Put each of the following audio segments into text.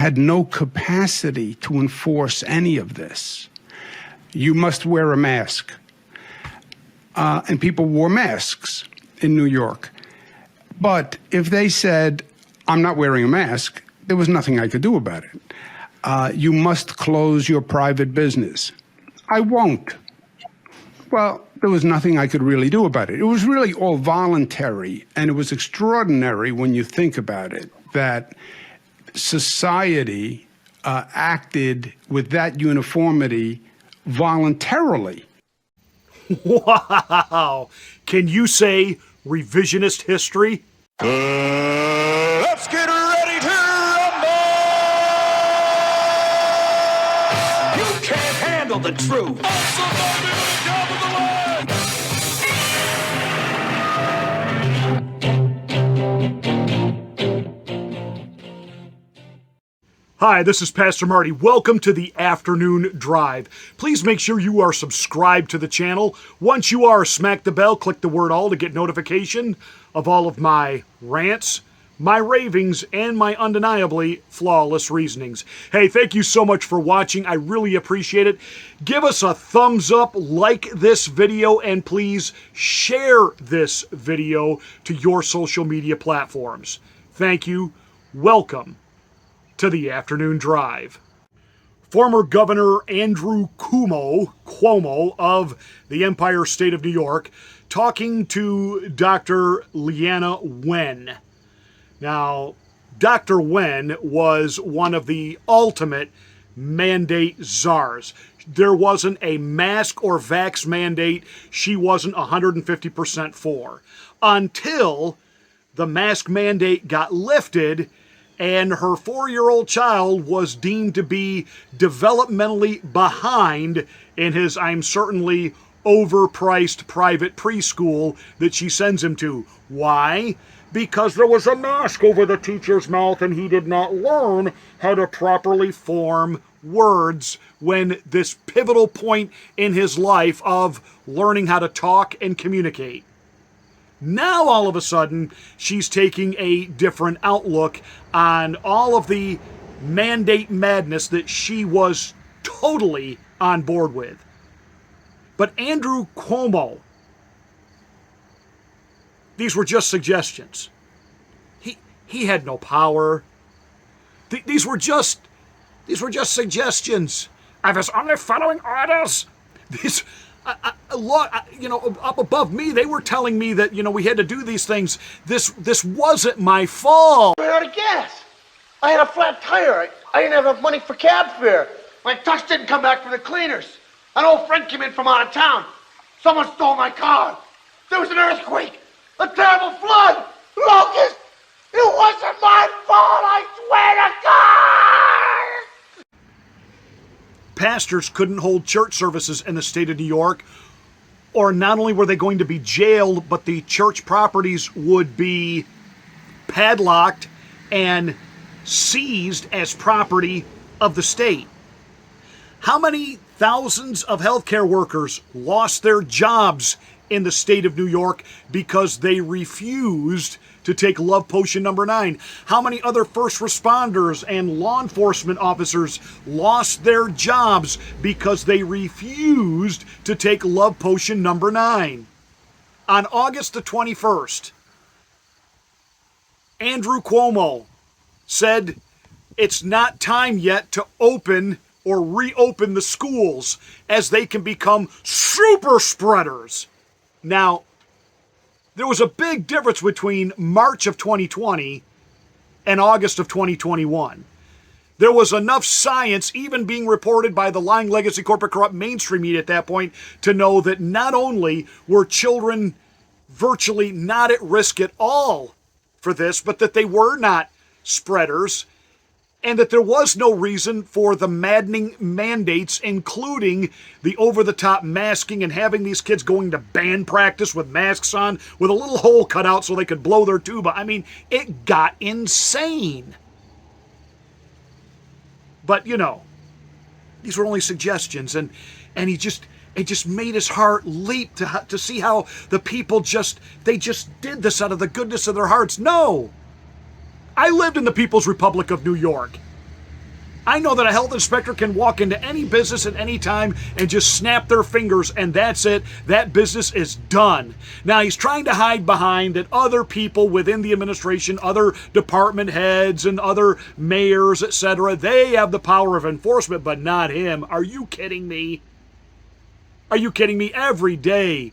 had no capacity to enforce any of this. You must wear a mask. And people wore masks in New York. But if they said, I'm not wearing a mask, there was nothing I could do about it. You must close your private business. I won't. Well, there was nothing I could really do about it. It was really all voluntary, and it was extraordinary when you think about it, that society acted with that uniformity voluntarily. Wow! Can you say revisionist history? Let's get ready to rumble! You can't handle the truth. Hi, this is Pastor Marty. Welcome to the Afternoon Drive. Please make sure you are subscribed to the channel. Once you are, smack the bell, click the word all to get notification of all of my rants, my ravings, and my undeniably flawless reasonings. Hey, thank you so much for watching. I really appreciate it. Give us a thumbs up, like this video, and please share this video to your social media platforms. Thank you. Welcome to the Afternoon Drive. Former Governor Andrew Cuomo of the Empire State of New York talking to Dr. Leana Wen. Now, Dr. Wen was one of the ultimate mandate czars. There wasn't a mask or vax mandate she wasn't 150% for, until the mask mandate got lifted and her 4-year-old child was deemed to be developmentally behind in his, I'm certainly, overpriced private preschool that she sends him to. Why? Because there was a mask over the teacher's mouth and he did not learn how to properly form words when this pivotal point in his life of learning how to talk and communicate. Now, all of a sudden, she's taking a different outlook on all of the mandate madness that she was totally on board with. But Andrew Cuomo, these were just suggestions. He had no power. These were just suggestions. I was only following orders. These. Up above me, they were telling me that, we had to do these things. This wasn't my fault. I ran out of gas. I had a flat tire. I didn't have enough money for cab fare. My tux didn't come back from the cleaners. An old friend came in from out of town. Someone stole my car. There was an earthquake. A terrible flood. Locust. It wasn't my fault, I swear to God! Pastors couldn't hold church services in the state of New York, or not only were they going to be jailed, but the church properties would be padlocked and seized as property of the state. How many thousands of healthcare workers lost their jobs in the state of New York because they refused to take love potion number 9? How many other first responders and law enforcement officers lost their jobs because they refused to take love potion number 9? On August the 21st, Andrew Cuomo said it's not time yet to open or reopen the schools as they can become super spreaders. Now, there was a big difference between March of 2020 and August of 2021. There was enough science, even being reported by the lying legacy corporate corrupt mainstream media at that point, to know that not only were children virtually not at risk at all for this, but that they were not spreaders, and that there was no reason for the maddening mandates, including the over-the-top masking and having these kids going to band practice with masks on, with a little hole cut out so they could blow their tuba. I mean, it got insane. But, these were only suggestions, and it just made his heart leap to see how the people they just did this out of the goodness of their hearts. No! I lived in the People's Republic of New York. I know that a health inspector can walk into any business at any time and just snap their fingers, and that's it. That business is done. Now, he's trying to hide behind that other people within the administration, other department heads and other mayors, etc., they have the power of enforcement, but not him. Are you kidding me? Are you kidding me? Every day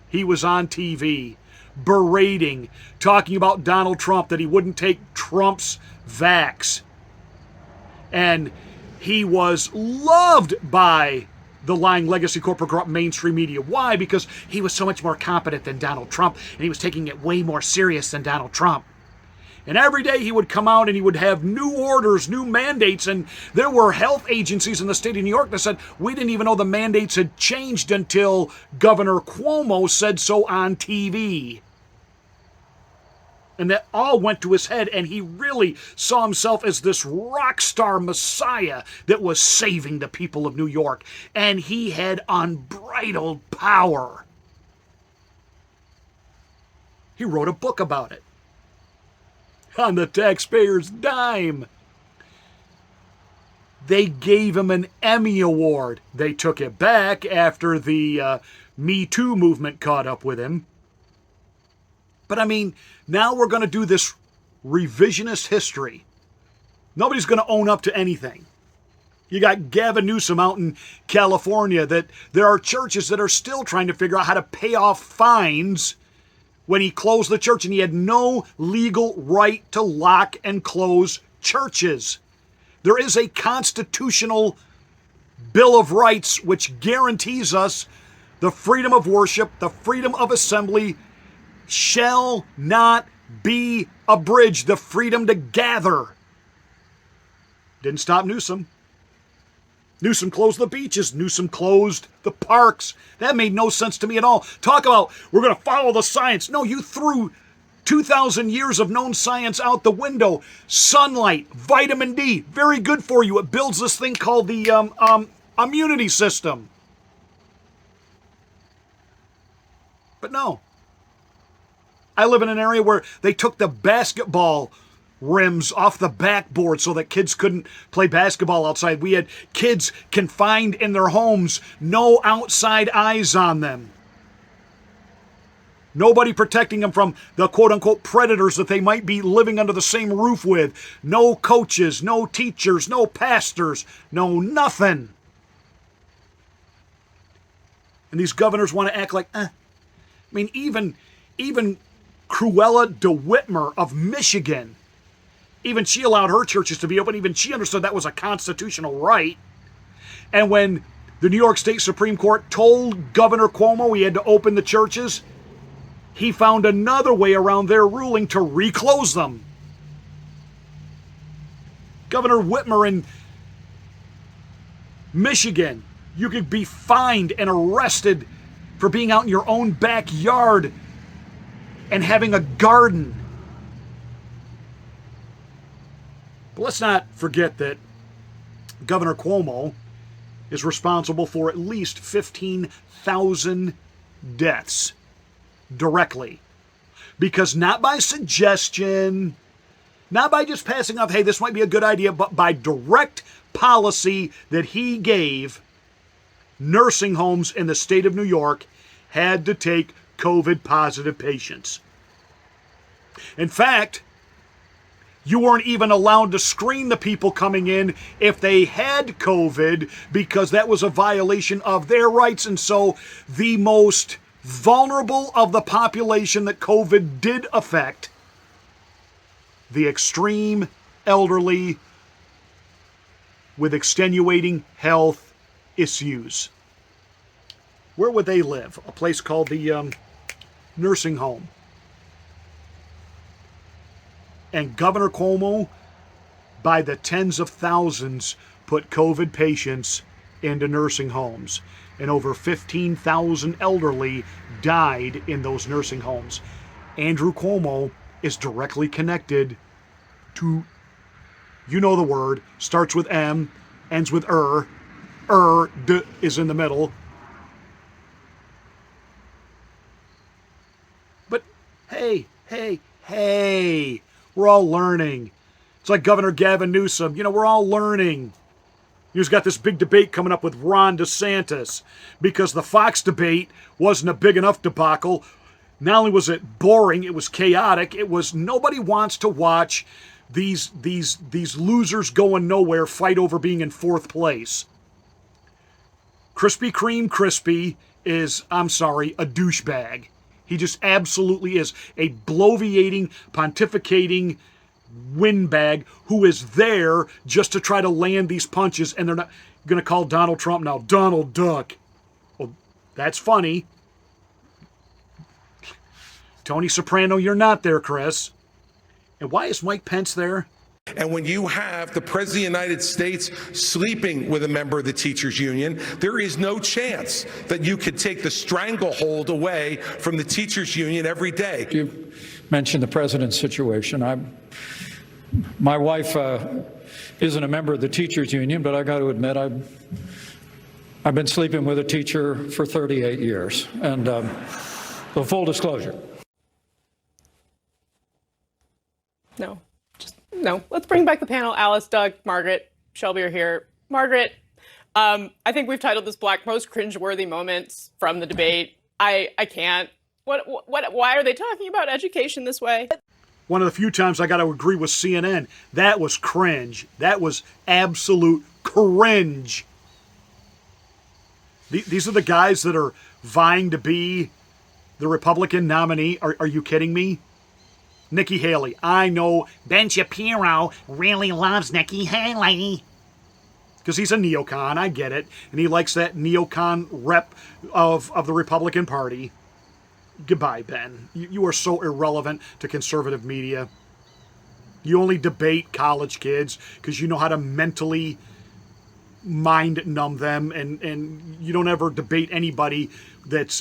he was on TV berating, talking about Donald Trump, that he wouldn't take Trump's vax. And he was loved by the lying legacy corporate corrupt mainstream media. Why? Because he was so much more competent than Donald Trump, and he was taking it way more serious than Donald Trump. And every day he would come out and he would have new orders, new mandates, and there were health agencies in the state of New York that said, we didn't even know the mandates had changed until Governor Cuomo said so on TV. And that all went to his head, and he really saw himself as this rock star messiah that was saving the people of New York. And he had unbridled power. He wrote a book about it. On the taxpayer's dime. They gave him an Emmy Award. They took it back after the Me Too movement caught up with him. But I mean, now we're going to do this revisionist history. Nobody's going to own up to anything. You got Gavin Newsome out in California, that there are churches that are still trying to figure out how to pay off fines when he closed the church, and he had no legal right to lock and close churches. There is a constitutional Bill of Rights which guarantees us the freedom of worship, the freedom of assembly, shall not be abridged, the freedom to gather. Didn't stop Newsom. Newsom closed the beaches. Newsom closed the parks. That made no sense to me at all. Talk about, we're going to follow the science. No, you threw 2,000 years of known science out the window. Sunlight, vitamin D, very good for you. It builds this thing called the immunity system. But no. I live in an area where they took the basketball rims off the backboard so that kids couldn't play basketball outside. We had kids confined in their homes, no outside eyes on them. Nobody protecting them from the quote-unquote predators that they might be living under the same roof with. No coaches, no teachers, no pastors, no nothing. And these governors want to act like, I mean, even Cruella DeWittmer of Michigan, even she allowed her churches to be open. Even she understood that was a constitutional right. And when the New York State Supreme Court told Governor Cuomo he had to open the churches, he found another way around their ruling to reclose them. Governor Whitmer in Michigan, you could be fined and arrested for being out in your own backyard and having a garden. But let's not forget that Governor Cuomo is responsible for at least 15,000 deaths directly. Because not by suggestion, not by just passing off, hey, this might be a good idea, but by direct policy that he gave, nursing homes in the state of New York had to take COVID positive patients. In fact, you weren't even allowed to screen the people coming in if they had COVID, because that was a violation of their rights. And so the most vulnerable of the population that COVID did affect, the extreme elderly with extenuating health issues, where would they live? A place called the nursing home. And Governor Cuomo, by the tens of thousands, put COVID patients into nursing homes. And over 15,000 elderly died in those nursing homes. Andrew Cuomo is directly connected to, you know the word, starts with M, ends with D is in the middle. But hey, we're all learning. It's like Governor Gavin Newsome. We're all learning. He's got this big debate coming up with Ron DeSantis because the Fox debate wasn't a big enough debacle. Not only was it boring, it was chaotic. It was nobody wants to watch these losers going nowhere fight over being in fourth place. Krispy Kreme Crispy is, I'm sorry, a douchebag. He just absolutely is a bloviating, pontificating windbag who is there just to try to land these punches, and they're not going to call Donald Trump now Donald Duck. Well, that's funny. Tony Soprano, you're not there, Chris. And why is Mike Pence there? And when you have the President of the United States sleeping with a member of the teachers union, there is no chance that you could take the stranglehold away from the teachers union every day. You mentioned the president's situation. My wife isn't a member of the teachers union, but I got to admit I've been sleeping with a teacher for 38 years. And so full disclosure. No. Let's bring back the panel. Alice, Doug, Margaret, Shelby are here. Margaret, I think we've titled this most cringeworthy moments from the debate. I can't. Why are they talking about education this way? One of the few times I got to agree with CNN. That was cringe. That was absolute cringe. These are the guys that are vying to be the Republican nominee. Are you kidding me? Nikki Haley. I know Ben Shapiro really loves Nikki Haley. Because he's a neocon, I get it. And he likes that neocon rep of the Republican Party. Goodbye, Ben. You are so irrelevant to conservative media. You only debate college kids because you know how to mentally mind numb them, and you don't ever debate anybody that's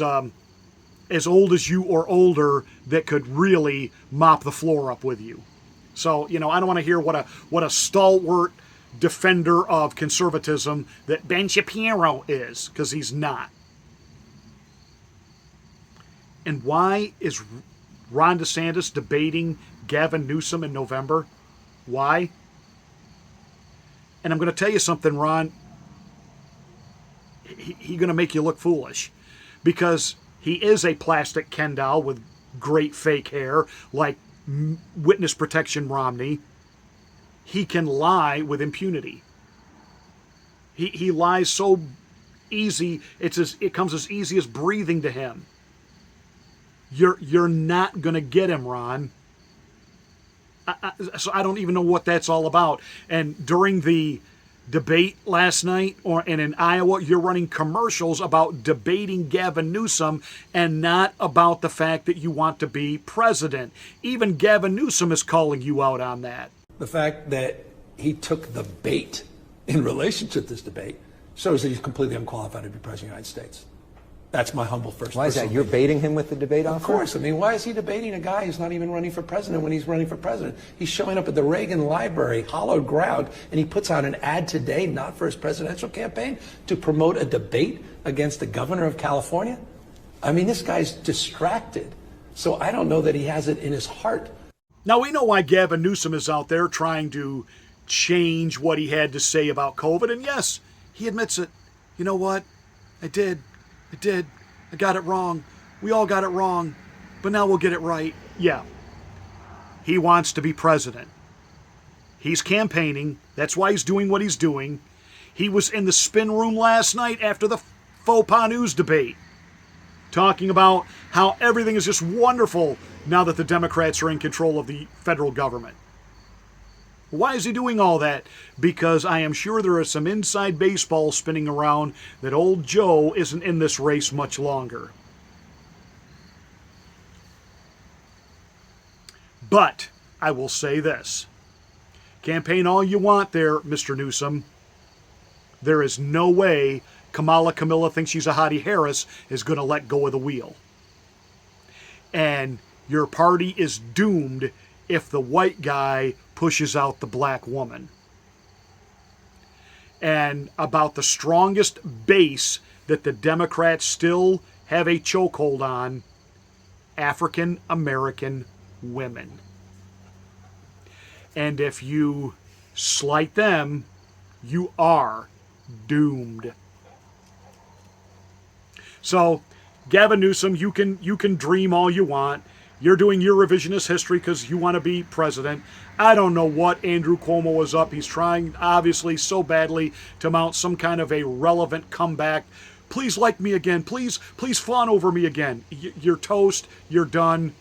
as old as you or older that could really mop the floor up with you. So, I don't want to hear what a stalwart defender of conservatism that Ben Shapiro is, because he's not. And why is Ron DeSantis debating Gavin Newsome in November? Why? And I'm going to tell you something, Ron. He's going to make you look foolish, because he is a plastic Ken doll with great fake hair, like witness protection Romney. He can lie with impunity. He lies so easy, it comes as easy as breathing to him. You're not going to get him, Ron. So I don't even know what that's all about. And during the debate last night and in Iowa, you're running commercials about debating Gavin Newsome and not about the fact that you want to be president. Even Gavin Newsome is calling you out on that. The fact that he took the bait in relation to this debate shows that he's completely unqualified to be president of the United States. That's my humble first. Why is that? You're baiting him with the debate offer? Of course. I mean, why is he debating a guy who's not even running for president when he's running for president? He's showing up at the Reagan Library, hallowed ground, and he puts out an ad today, not for his presidential campaign, to promote a debate against the governor of California. I mean, this guy's distracted. So I don't know that he has it in his heart. Now, we know why Gavin Newsome is out there trying to change what he had to say about COVID. And yes, he admits it. You know what? I did. I got it wrong. We all got it wrong. But now we'll get it right. Yeah. He wants to be president. He's campaigning. That's why he's doing what he's doing. He was in the spin room last night after the faux pas news debate, talking about how everything is just wonderful now that the Democrats are in control of the federal government. Why is he doing all that? Because I am sure there is some inside baseball spinning around that old Joe isn't in this race much longer. But I will say this. Campaign all you want there, Mr. Newsome. There is no way Camilla thinks she's a Hottie Harris is going to let go of the wheel. And your party is doomed if the white guy pushes out the black woman. And about the strongest base that the Democrats still have a chokehold on, African American women. And if you slight them, you are doomed. So, Gavin Newsom, you can dream all you want. You're doing your revisionist history because you want to be president. I don't know what Andrew Cuomo was up. He's trying, obviously, so badly to mount some kind of a relevant comeback. Please like me again. Please fawn over me again. You're toast. You're done.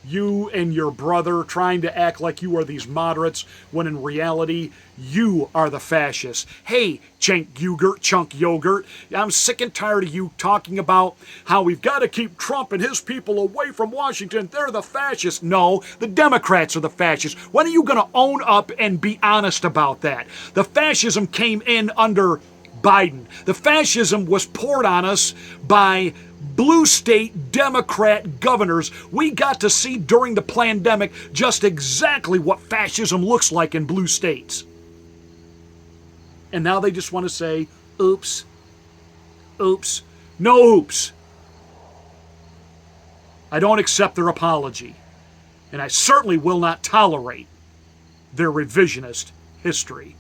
You and your brother trying to act like you are these moderates when in reality you are the fascists. Hey, chunk yogurt, I'm sick and tired of you talking about how we've got to keep Trump and his people away from Washington. They're the fascists. No, the Democrats are the fascists. When are you going to own up and be honest about that? The fascism came in under Biden. The fascism was poured on us by blue state Democrat governors. We got to see during the pandemic just exactly what fascism looks like in blue states. And now they just want to say, oops, oops, no oops. I don't accept their apology. And I certainly will not tolerate their revisionist history.